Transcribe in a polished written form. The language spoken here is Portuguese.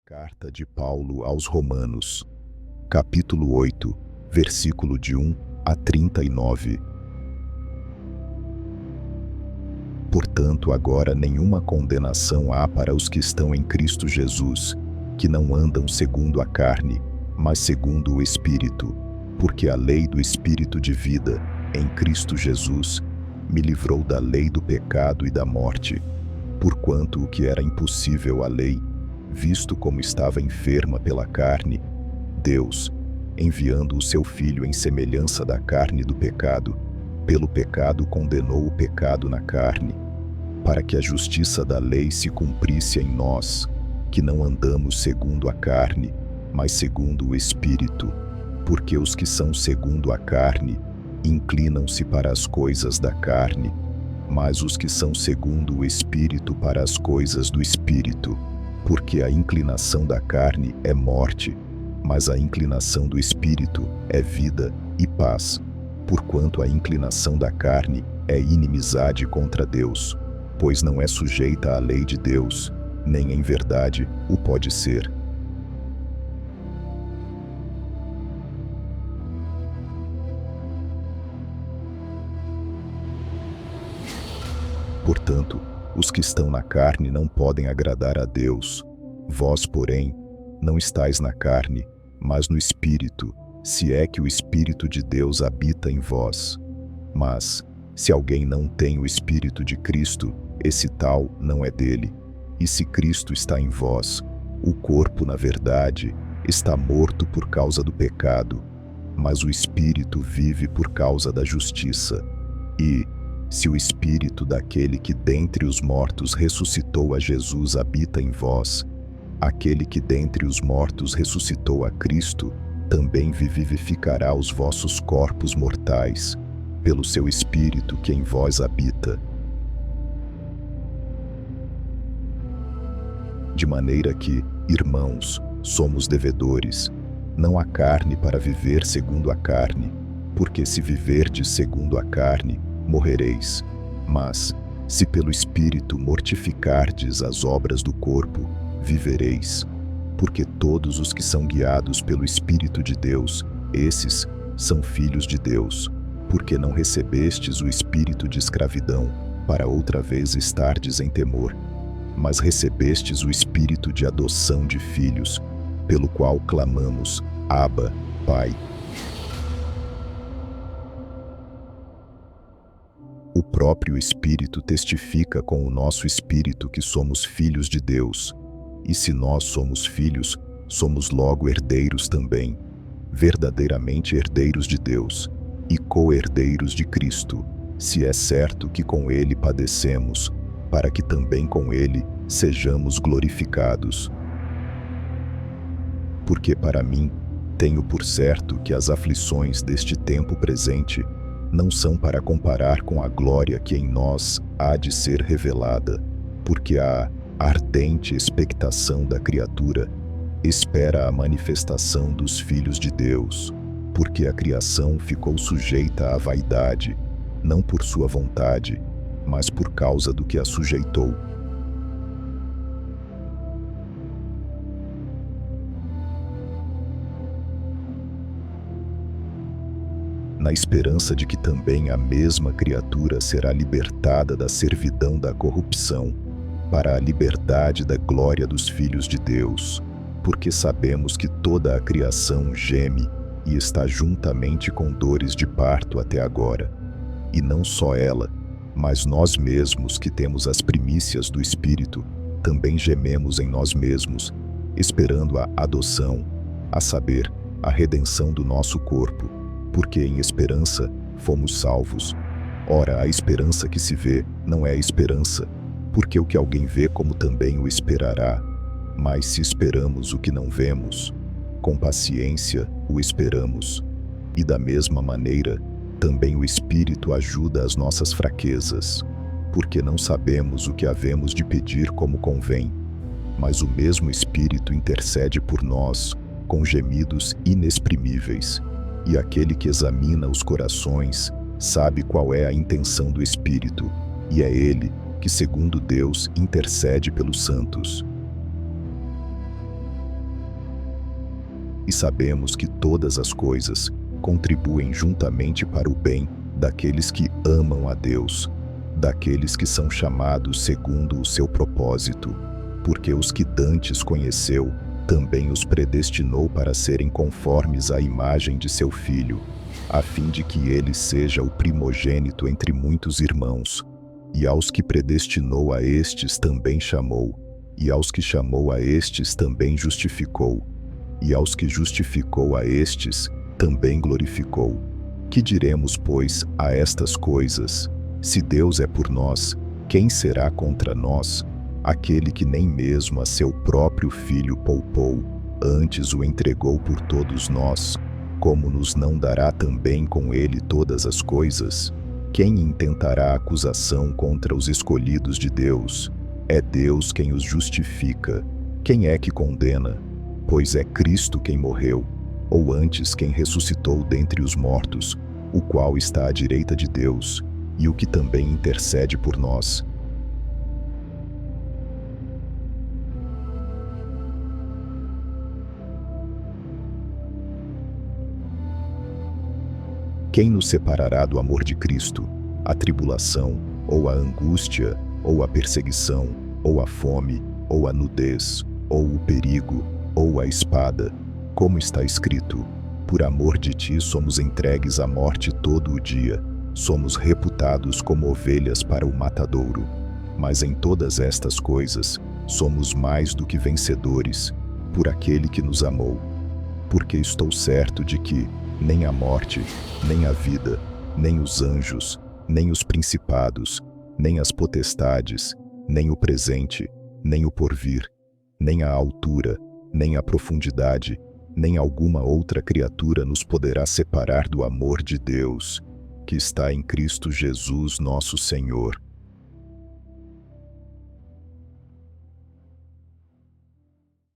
Carta de Paulo aos Romanos, capítulo 8, versículo de 1 a 39. Portanto, agora nenhuma condenação há para os que estão em Cristo Jesus, que não andam segundo a carne, mas segundo o Espírito, porque a lei do Espírito de vida, em Cristo Jesus, me livrou da lei do pecado e da morte, porquanto o que era impossível à lei, visto como estava enferma pela carne, Deus, enviando o seu Filho em semelhança da carne do pecado, pelo pecado condenou o pecado na carne, para que a justiça da lei se cumprisse em nós, que não andamos segundo a carne, mas segundo o Espírito, porque os que são segundo a carne inclinam-se para as coisas da carne, mas os que são segundo o Espírito para as coisas do Espírito. Porque a inclinação da carne é morte, mas a inclinação do Espírito é vida e paz. Porquanto a inclinação da carne é inimizade contra Deus, pois não é sujeita à lei de Deus, nem em verdade o pode ser. Portanto, os que estão na carne não podem agradar a Deus. Vós, porém, não estáis na carne, mas no Espírito, se é que o Espírito de Deus habita em vós. Mas, se alguém não tem o Espírito de Cristo, esse tal não é dele. E se Cristo está em vós, o corpo, na verdade, está morto por causa do pecado, mas o Espírito vive por causa da justiça. E, se o Espírito daquele que dentre os mortos ressuscitou a Jesus habita em vós, aquele que dentre os mortos ressuscitou a Cristo, também vivificará os vossos corpos mortais, pelo seu Espírito que em vós habita. De maneira que, irmãos, somos devedores, não à carne para viver segundo a carne, porque se viverdes segundo a carne, morrereis. Mas, se pelo Espírito mortificardes as obras do corpo, vivereis. Porque todos os que são guiados pelo Espírito de Deus, esses são filhos de Deus. Porque não recebestes o espírito de escravidão, para outra vez estardes em temor, mas recebestes o espírito de adoção de filhos, pelo qual clamamos, Abba, Pai. O próprio Espírito testifica com o nosso espírito que somos filhos de Deus. E se nós somos filhos, somos logo herdeiros também, verdadeiramente herdeiros de Deus, e co-herdeiros de Cristo, se é certo que com Ele padecemos, para que também com Ele sejamos glorificados. Porque para mim, tenho por certo que as aflições deste tempo presente não são para comparar com a glória que em nós há de ser revelada, porque a ardente expectação da criatura espera a manifestação dos filhos de Deus, porque a criação ficou sujeita à vaidade, não por sua vontade, mas por causa do que a sujeitou. Na esperança de que também a mesma criatura será libertada da servidão da corrupção, para a liberdade da glória dos filhos de Deus, porque sabemos que toda a criação geme e está juntamente com dores de parto até agora. E não só ela, mas nós mesmos que temos as primícias do Espírito, também gememos em nós mesmos, esperando a adoção, a saber, a redenção do nosso corpo, porque em esperança fomos salvos. Ora, a esperança que se vê não é esperança, porque o que alguém vê como também o esperará. Mas se esperamos o que não vemos, com paciência o esperamos. E da mesma maneira, também o Espírito ajuda as nossas fraquezas, porque não sabemos o que havemos de pedir como convém, mas o mesmo Espírito intercede por nós com gemidos inexprimíveis. E aquele que examina os corações sabe qual é a intenção do Espírito, e é ele que, segundo Deus, intercede pelos santos. e sabemos que todas as coisas contribuem juntamente para o bem daqueles que amam a Deus, daqueles que são chamados segundo o seu propósito, porque os que dantes conheceu, também os predestinou para serem conformes à imagem de seu Filho, a fim de que ele seja o primogênito entre muitos irmãos. E aos que predestinou a estes também chamou, e aos que chamou a estes também justificou, e aos que justificou a estes também glorificou. Que diremos, pois, a estas coisas? Se Deus é por nós, quem será contra nós? Aquele que nem mesmo a seu próprio Filho poupou, antes o entregou por todos nós, como nos não dará também com ele todas as coisas? Quem intentará acusação contra os escolhidos de Deus? É Deus quem os justifica. Quem é que condena? Pois é Cristo quem morreu, ou antes quem ressuscitou dentre os mortos, o qual está à direita de Deus, e o que também intercede por nós. Quem nos separará do amor de Cristo? A tribulação, ou a angústia, ou a perseguição, ou a fome, ou a nudez, ou o perigo, ou a espada? Como está escrito: por amor de ti somos entregues à morte todo o dia, somos reputados como ovelhas para o matadouro. Mas em todas estas coisas, somos mais do que vencedores, por aquele que nos amou. Porque estou certo de que nem a morte, nem a vida, nem os anjos, nem os principados, nem as potestades, nem o presente, nem o porvir, nem a altura, nem a profundidade, nem alguma outra criatura nos poderá separar do amor de Deus, que está em Cristo Jesus nosso Senhor.